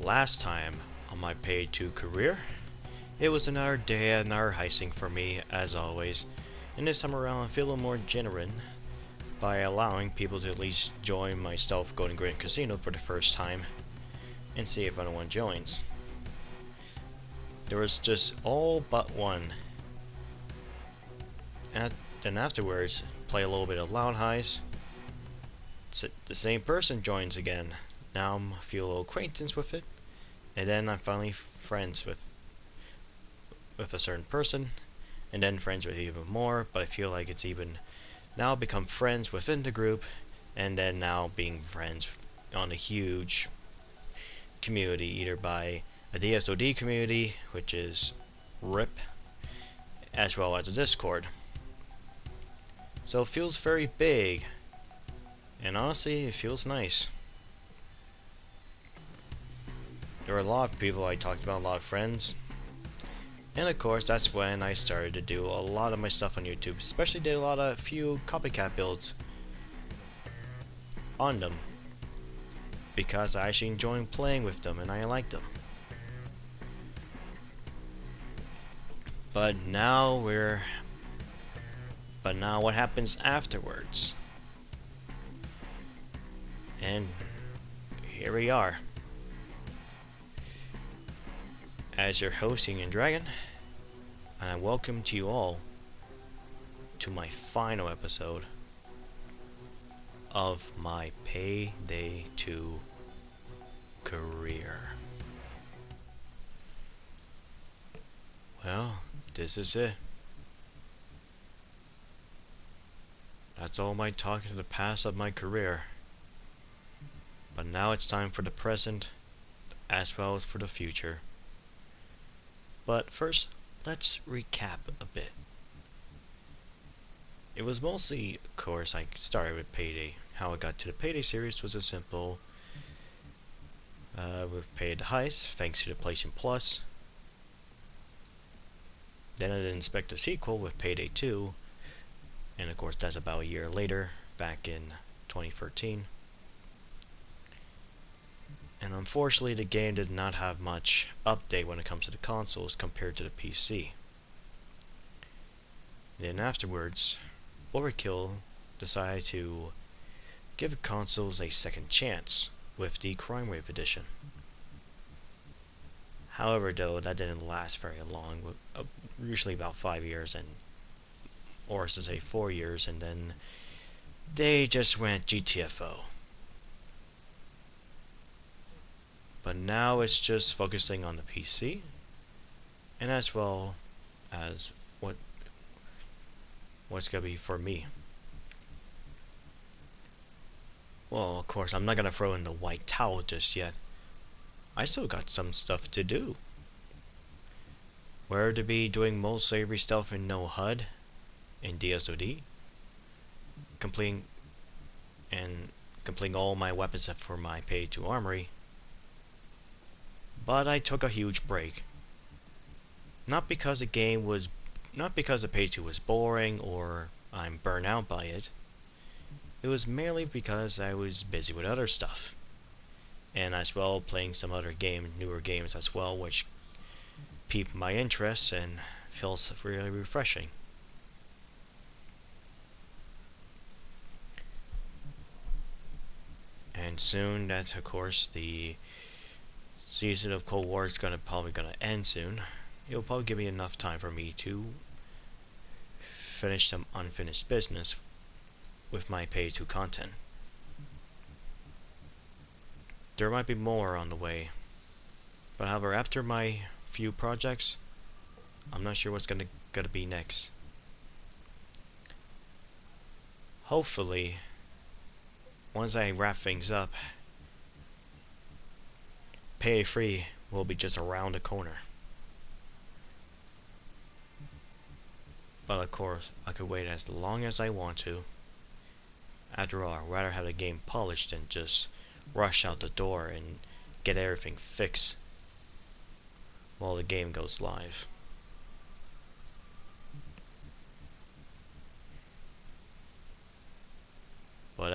last time on my Payday 2 career, it was another day, another heisting for me, as always, and this time around I'm feeling more genuine by allowing people to at least join my Stealth Golden Grand Casino for the first time, and see if anyone joins. There was just all but one. Then afterwards, play a little bit of Loud Highs. The same person joins again. Now I'm feel a little acquaintance with it, and then I'm finally friends with a certain person, and then friends with even more. But I feel like it's even now become friends within the group, and then now being friends on a huge community, either by a DSOD community, which is RIP, as well as a Discord. So it feels very big, and honestly, it feels nice. There were a lot of people I talked about, a lot of friends. And of course, that's when I started to do a lot of my stuff on YouTube, especially did a few copycat builds on them, because I actually enjoyed playing with them and I liked them. But now what happens afterwards? And here we are. As your host, YinYangDragon, and I welcome to you all to my final episode of my Payday 2 career. Well, this is it. That's all my talking to the past of my career. But now it's time for the present, as well as for the future. But first, let's recap a bit. It was mostly, of course, I started with Payday. How I got to the Payday series was a simple, with Payday Heist, thanks to the PlayStation Plus. Then I did inspect the sequel with Payday 2, and of course that's about a year later, back in 2013. And unfortunately the game did not have much update when it comes to the consoles compared to the PC. Then afterwards, Overkill decided to give consoles a second chance with the Crime Wave edition. However, though, that didn't last very long, usually about 5 years, or to say 4 years, and then they just went GTFO. But now it's just focusing on the PC, and as well as what's gonna be for me. Well, of course, I'm not gonna throw in the white towel just yet. I still got some stuff to do. Where to be doing most slavery stuff in no HUD, in DSOD, completing all my weapons for my Payday 2 armory. But I took a huge break. Not because the Payday 2 was boring or I'm burnt out by it. It was merely because I was busy with other stuff, and as well playing some other newer games as well, which piqued my interest and feels really refreshing. And soon, that's of course the season of Cold War is probably gonna end soon. It'll probably give me enough time for me to finish some unfinished business with my Payday 2 content. There might be more on the way, but however, after my few projects, I'm not sure what's gonna be next. Hopefully, once I wrap things up, Payday 3 will be just around the corner. But of course, I could wait as long as I want to. After all, I'd rather have the game polished than just rush out the door and get everything fixed while the game goes live. But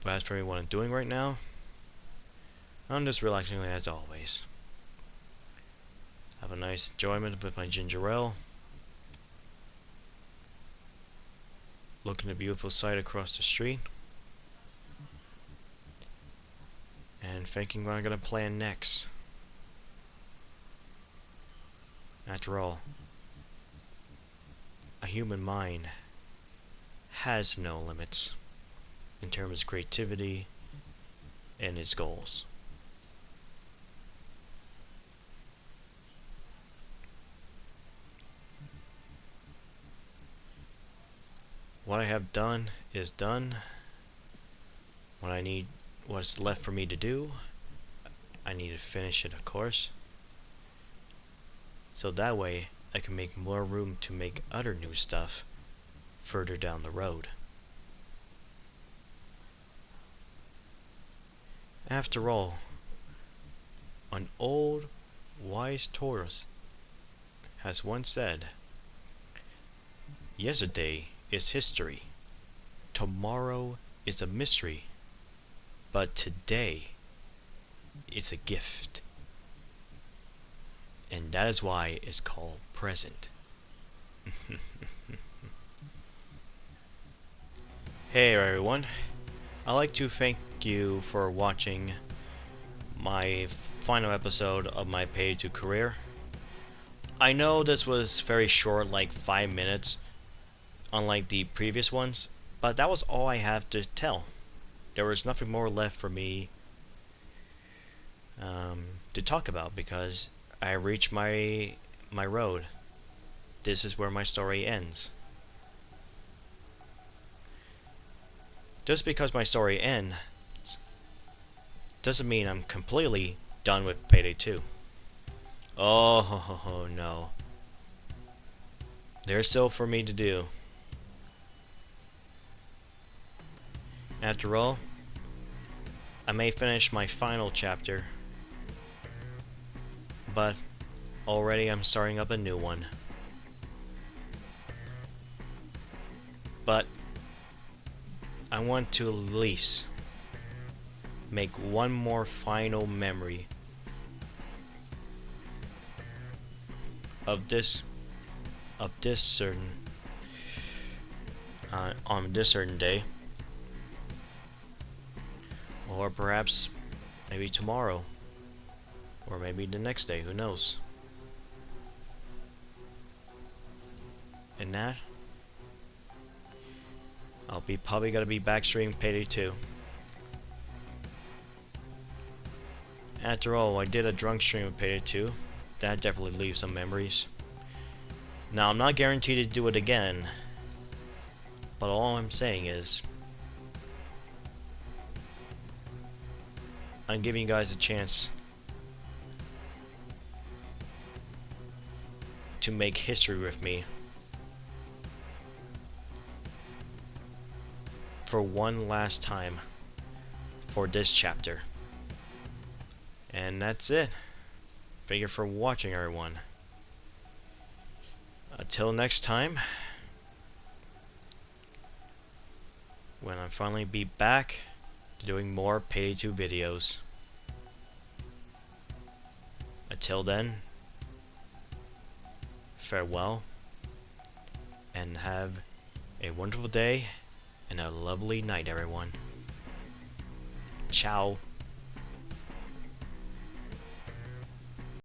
But as for what I'm doing right now, I'm just relaxing as always. Have a nice enjoyment with my ginger ale. Looking at the beautiful sight across the street. And thinking what I'm gonna plan next. After all, a human mind has no limits in terms of creativity and its goals. What I have done is done. What's left for me to do, I need to finish it, of course. So that way, I can make more room to make other new stuff further down the road. After all, an old, wise tortoise has once said, "Yesterday is history, tomorrow is a mystery, but today is a gift." And that is why it's called present. Hey everyone, I'd like to thank you for watching my final episode of my Payday 2 career. I know this was very short, like 5 minutes, unlike the previous ones, but that was all I have to tell. There was nothing more left for me to talk about because I reached my road. This is where my story ends. Just because my story ends doesn't mean I'm completely done with Payday 2. Oh no. There's still for me to do. After all, I may finish my final chapter, but already I'm starting up a new one. But I want to at least make one more final memory of this certain on this certain day, or perhaps maybe tomorrow, or maybe the next day, who knows. And that, I'll be probably gonna be back streaming Payday 2. After all, I did a drunk stream of Payday 2. That definitely leaves some memories. Now, I'm not guaranteed to do it again, but all I'm saying is, I'm giving you guys a chance to make history with me for one last time for this chapter. And that's it. Thank you for watching, everyone. Until next time, when I finally be back to doing more Payday 2 videos. Until then, farewell, and have a wonderful day and a lovely night, everyone. Ciao.